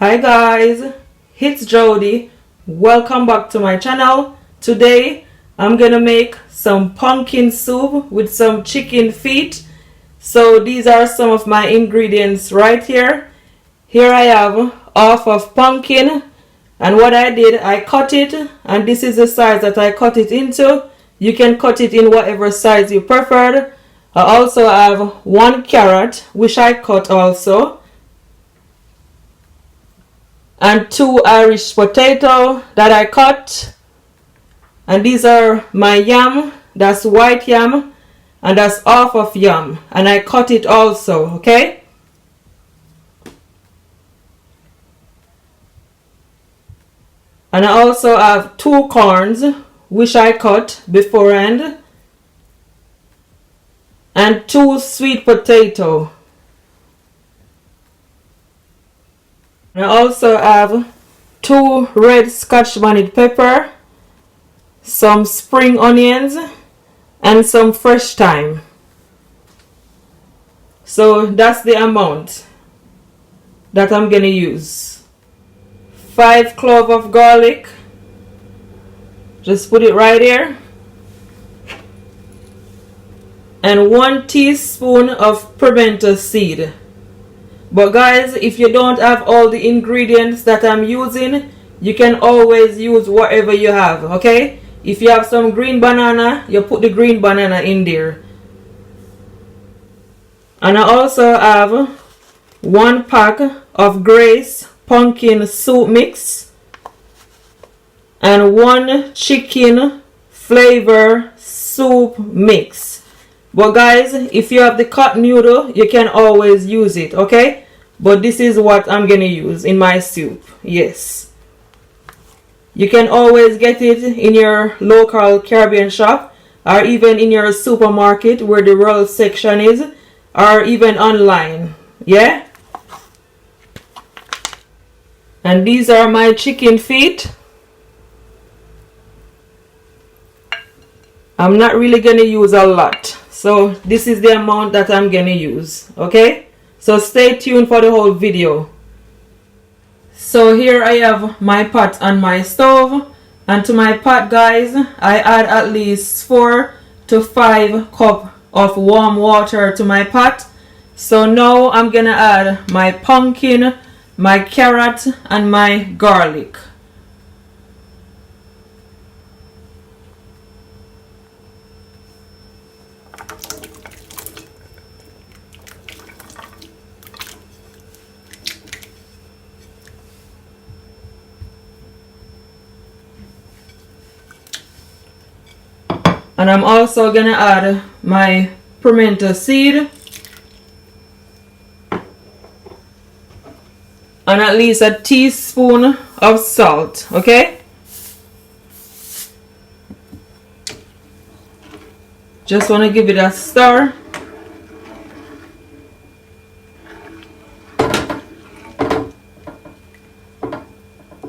Hi guys, it's Jody. Welcome back to my channel. Today I'm gonna make some pumpkin soup with some chicken feet. So these are some of my ingredients right here. Here I have half of pumpkin, and what I did, I cut it, and this is the size that I cut it into. You can cut it in whatever size you preferred. I also have 1 carrot, which I cut also, and 2 Irish potato that I cut. And these are my yam, that's white yam, and that's half of yam, and I cut it also, okay? And I also have 2 corns, which I cut beforehand, and 2 sweet potato. I also have 2 red scotch bonnet pepper, some spring onions, and some fresh thyme. So that's the amount that I'm gonna use. 5 cloves of garlic, just put it right here, and 1 teaspoon of pimento seed. But guys, if you don't have all the ingredients that I'm using, you can always use whatever you have, okay? If you have some green banana, you put the green banana in there. And I also have 1 pack of Grace pumpkin soup mix and 1 chicken flavor soup mix. But guys, if you have the cut noodle, you can always use it, okay? But this is what I'm gonna use in my soup. Yes, you can always get it in your local Caribbean shop, or even in your supermarket where the roll section is, or even online. Yeah, and these are my chicken feet. I'm not really gonna use a lot, so this is the amount that I'm gonna use, okay? So stay tuned for the whole video. So here I have my pot on my stove, and to my pot, guys, I add at least 4 to 5 cups of warm water to my pot. So now I'm gonna add my pumpkin, my carrot, and my garlic. And I'm also gonna add my pimento seed and at least a teaspoon of salt, okay? Just want to give it a stir.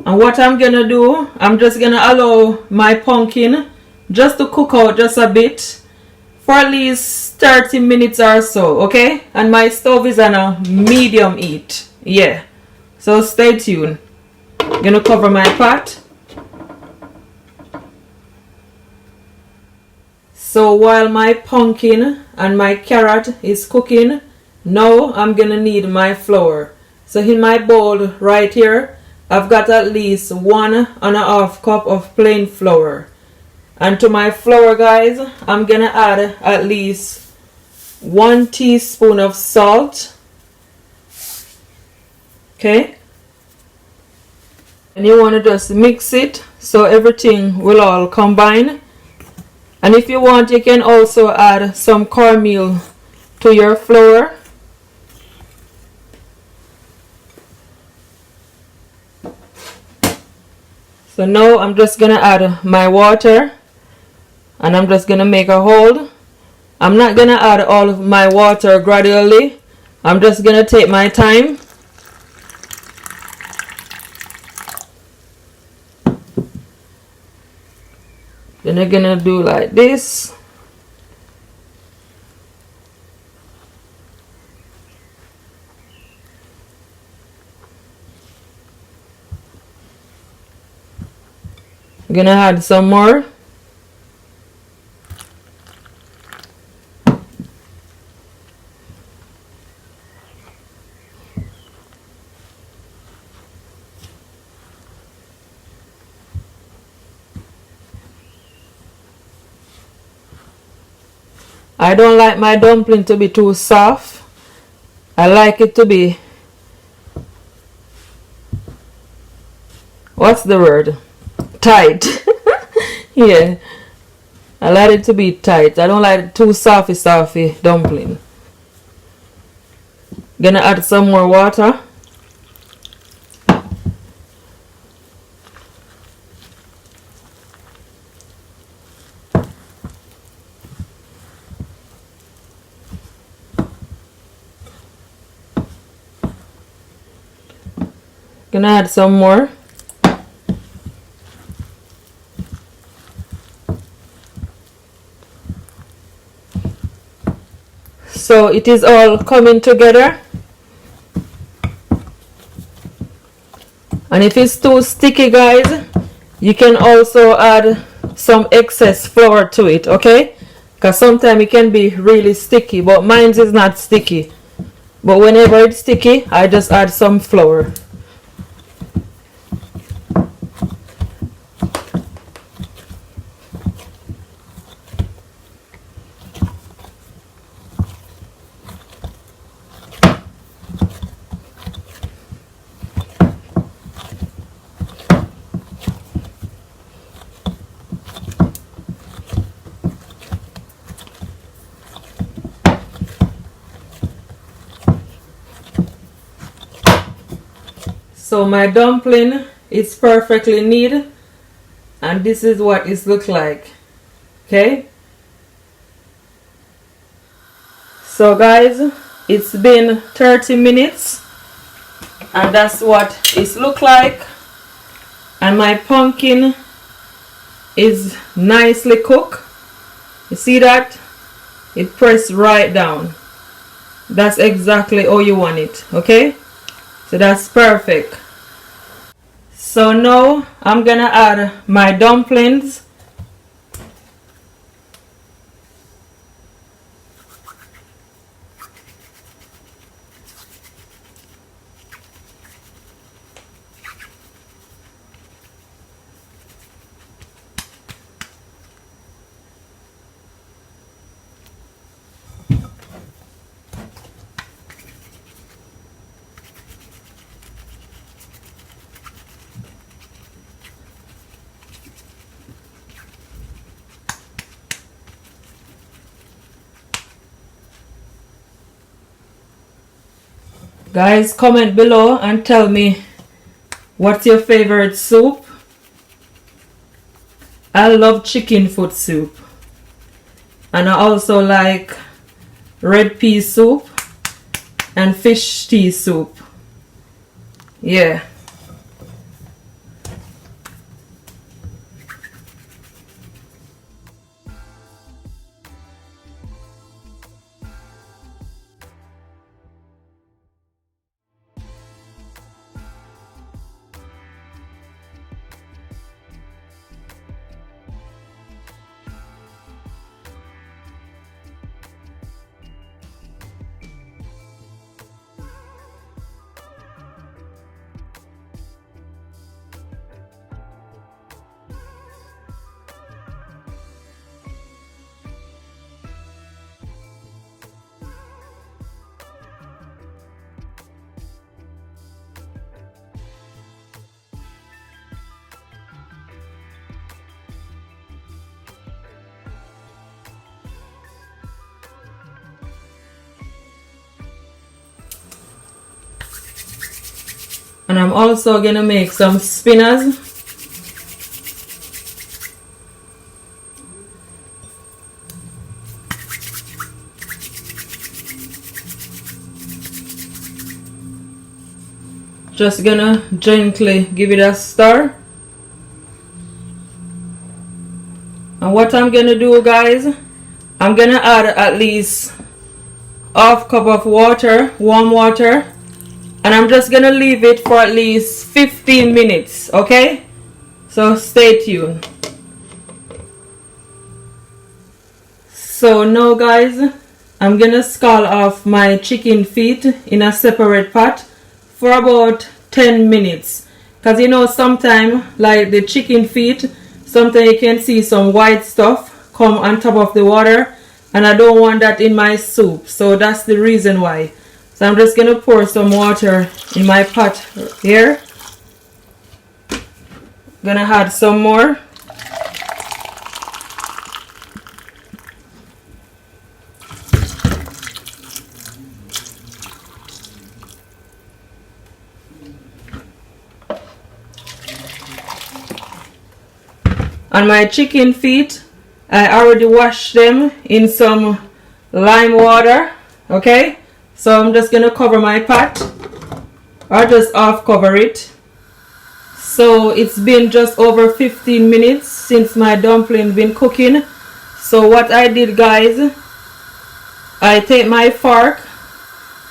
And what I'm gonna do, I'm just gonna allow my pumpkin just to cook out just a bit for at least 30 minutes or so, okay? And my stove is on a medium heat. Yeah, so stay tuned. I'm gonna cover my pot. So while my pumpkin and my carrot is cooking, now I'm gonna need my flour. So in my bowl right here, I've got at least 1.5 cup of plain flour. And to my flour, guys, I'm gonna add at least 1 teaspoon of salt, okay? And you want to just mix it so everything will all combine. And if you want, you can also add some cornmeal to your flour. So now I'm just gonna add my water, and I'm just gonna make a hold. I'm not gonna add all of my water gradually. I'm just gonna take my time. Then I'm gonna do like this. gonna add some more. I don't like my dumpling to be too soft. I like it to be, what's the word? Tight. Yeah. I like it to be tight. I don't like it too softy dumpling. Gonna add some more water. Gonna add some more. So it is all coming together. And if it's too sticky, guys, you can also add some excess flour to it, okay? Because sometimes it can be really sticky, but mine is not sticky. But whenever it's sticky, I just add some flour. So my dumpling is perfectly neat, and this is what it looks like. Okay, so guys, it's been 30 minutes and that's what it looks like, and my pumpkin is nicely cooked. You see that? It pressed right down. That's exactly how you want it. Okay, so that's perfect. So now I'm gonna add my dumplings. Guys, comment below and tell me what's your favorite soup. I love chicken foot soup, and I also like red pea soup and fish tea soup. Yeah. And I'm also gonna make some spinach. Just gonna gently give it a stir. And what I'm gonna do, guys, I'm gonna add at least half cup of water, warm water, and I'm just gonna leave it for at least 15 minutes, okay? So stay tuned. So now guys, I'm gonna scald off my chicken feet in a separate pot for about 10 minutes. Because you know, sometimes like the chicken feet, sometimes you can see some white stuff come on top of the water, and I don't want that in my soup. So that's the reason why. So I'm just gonna pour some water in my pot here. Gonna add some more. On my chicken feet, I already washed them in some lime water. Okay, so I'm just gonna cover my pot, or just half cover it. So it's been just over 15 minutes since my dumpling been cooking. So what I did guys, I take my fork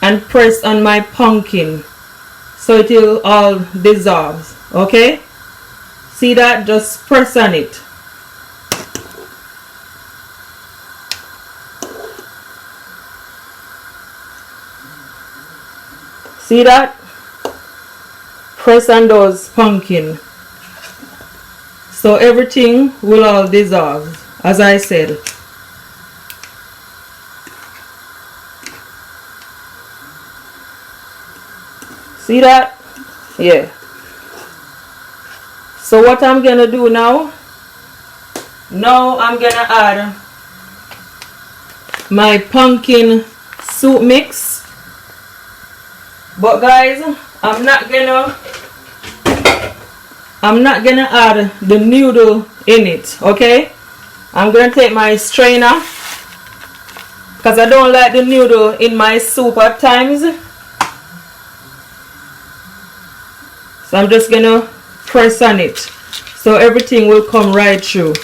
and press on my pumpkin so it will all dissolve. Okay, see that? Just press on it. See that? Press on those pumpkin so everything will all dissolve, as I said. See that? Yeah. So what I'm gonna do now, I'm gonna add my pumpkin soup mix. But guys, I'm not gonna add the noodle in it. Okay, I'm gonna take my strainer because I don't like the noodle in my soup at times. So I'm just gonna press on it so everything will come right through.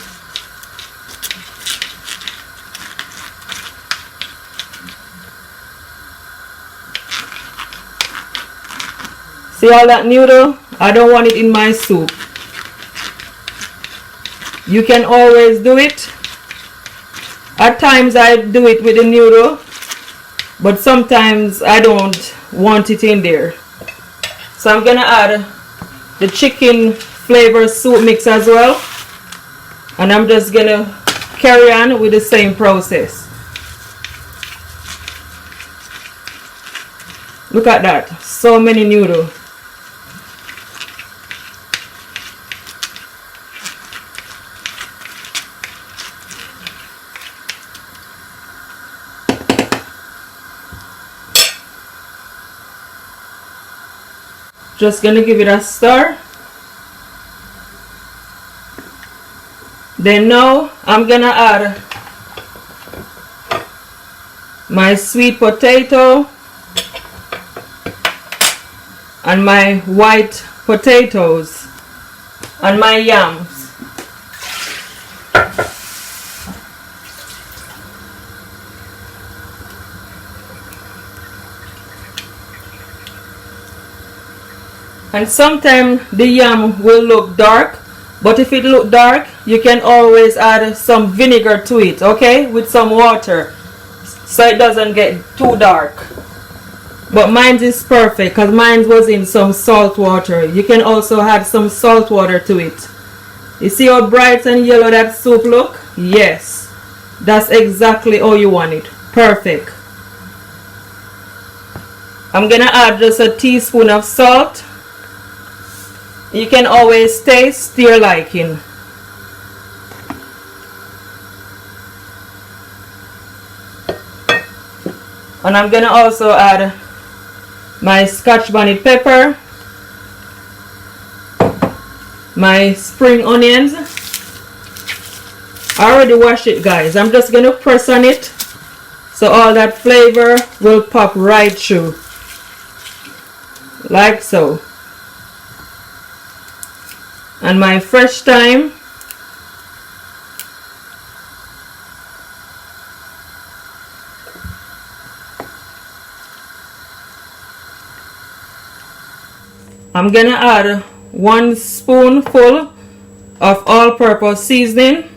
See all that noodle? I don't want it in my soup. You can always do it. At times I do it with the noodle, but sometimes I don't want it in there. So I'm gonna add the chicken flavor soup mix as well, and I'm just gonna carry on with the same process. Look at that, so many noodles. Just gonna give it a stir. Then now I'm gonna add my sweet potato and my white potatoes and my yams. And sometimes the yam will look dark, but if it look dark, you can always add some vinegar to it, okay, with some water, so it doesn't get too dark. But mine is perfect because mine was in some salt water. You can also add some salt water to it. You see how bright and yellow that soup look? Yes, that's exactly how you want it. Perfect. I'm gonna add just a teaspoon of salt. You can always taste to your liking. And I'm gonna also add my scotch bonnet pepper, my spring onions. I already washed it guys. I'm just gonna press on it so all that flavor will pop right through, like so. And my fresh thyme. I'm gonna add 1 spoonful of all-purpose seasoning.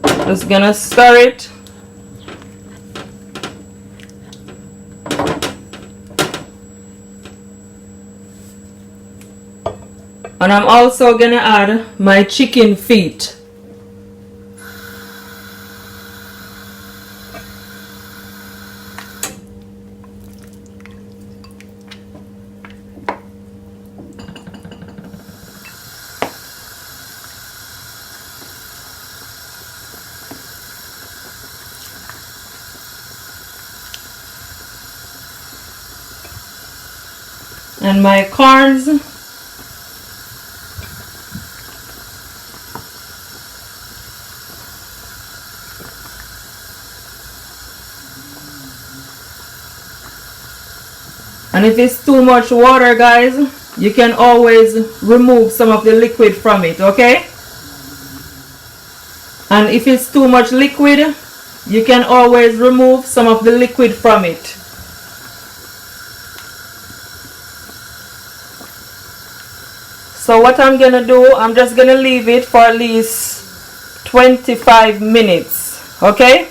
Just gonna stir it. And I'm also gonna add my chicken feet. And my corns. And if it's too much water, guys, you can always remove some of the liquid from it, okay? And if it's too much liquid, you can always remove some of the liquid from it. So what I'm gonna do, I'm just gonna leave it for at least 25 minutes, okay?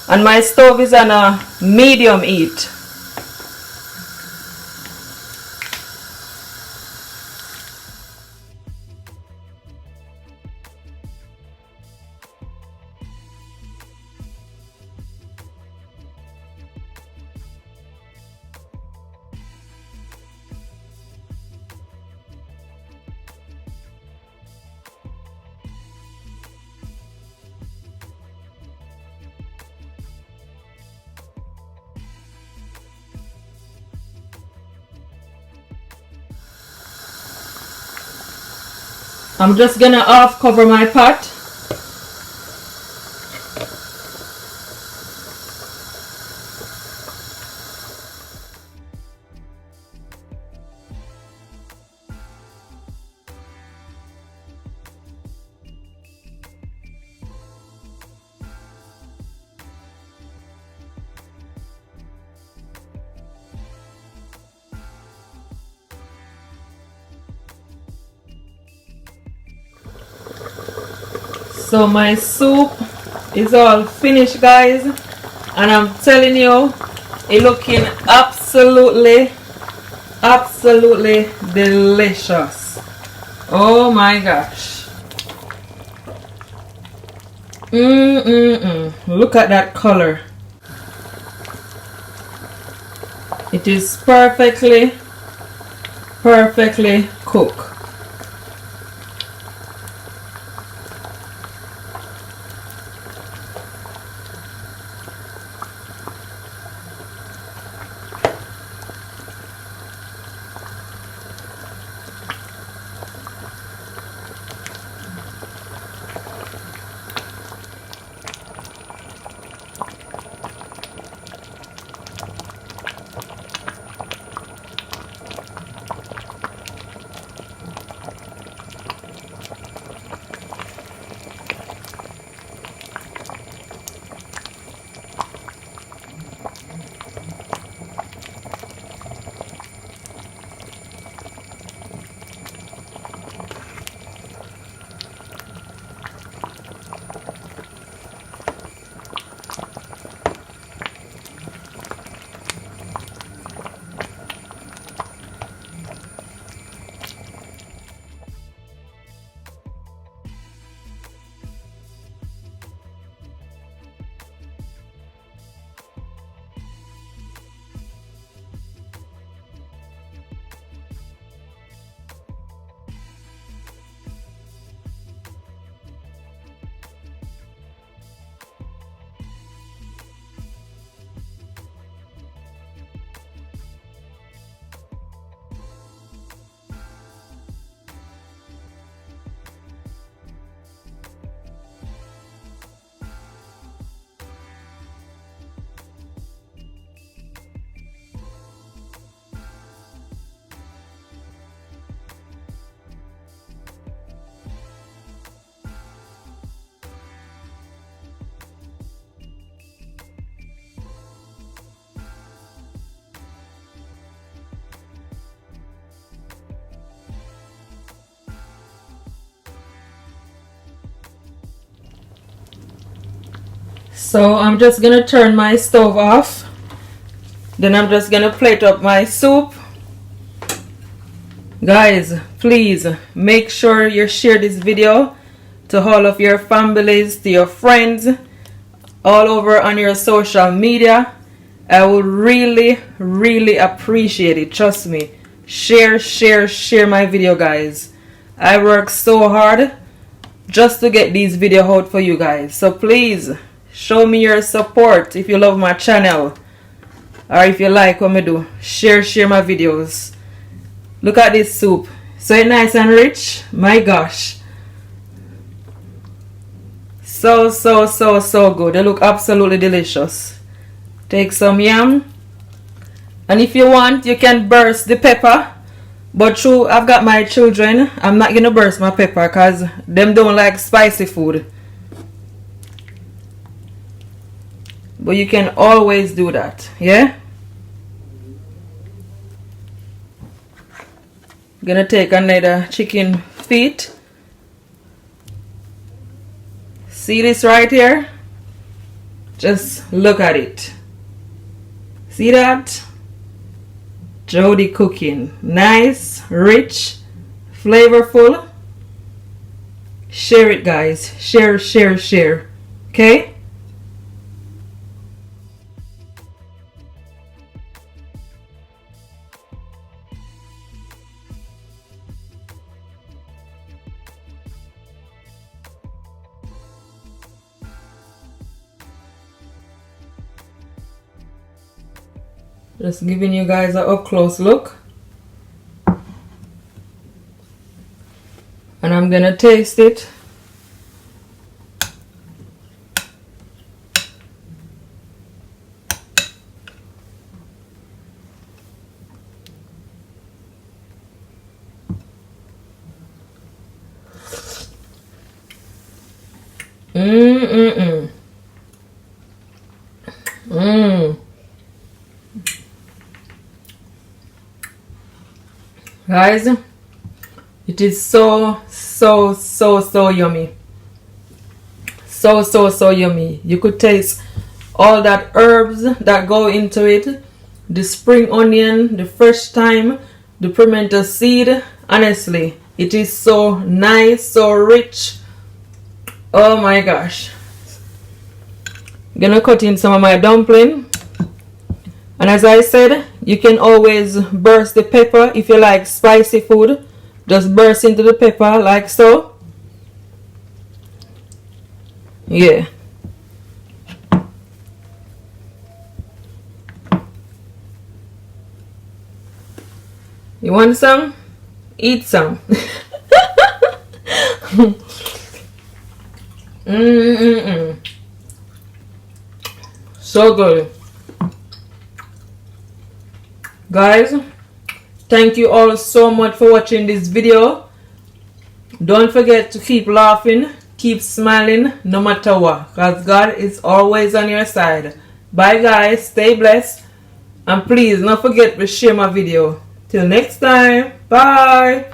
And my stove is on a medium heat. I'm just gonna half cover my pot. So my soup is all finished, guys, and I'm telling you, it's looking absolutely delicious. Oh my gosh. Look at that color. It is perfectly cooked. So I'm just gonna turn my stove off. Then I'm just gonna plate up my soup. Guys, please make sure you share this video to all of your families, to your friends, all over on your social media. I would really appreciate it. Trust me. Share my video, guys. I work so hard just to get these videos out for you guys. So please show me your support if you love my channel, or if you like what I do. Share my videos. Look at this soup. So it's nice and rich. My gosh. So good. They look absolutely delicious. Take some yam. And if you want, you can burst the pepper. But true, I've got my children. I'm not going to burst my pepper because them don't like spicy food. But you can always do that. Yeah? Gonna take another chicken feet. See this right here? Just look at it. See that? Jody cooking. Nice, rich, flavorful. Share it, guys. Share. Okay? Just giving you guys an up close look. And I'm gonna taste it. Guys, it is so yummy. So yummy. You could taste all that herbs that go into it, the spring onion, the fresh thyme, the pimento seed. Honestly, it is so nice, so rich. Oh my gosh. I'm gonna cut in some of my dumpling. And as I said, you can always burst the pepper if you like spicy food. Just burst into the pepper like so. Yeah. You want some? Eat some. So good. Guys, thank you all so much for watching this video. Don't forget to keep laughing, keep smiling no matter what, because God is always on your side. Bye guys, stay blessed, and please don't forget to share my video. Till next time, bye.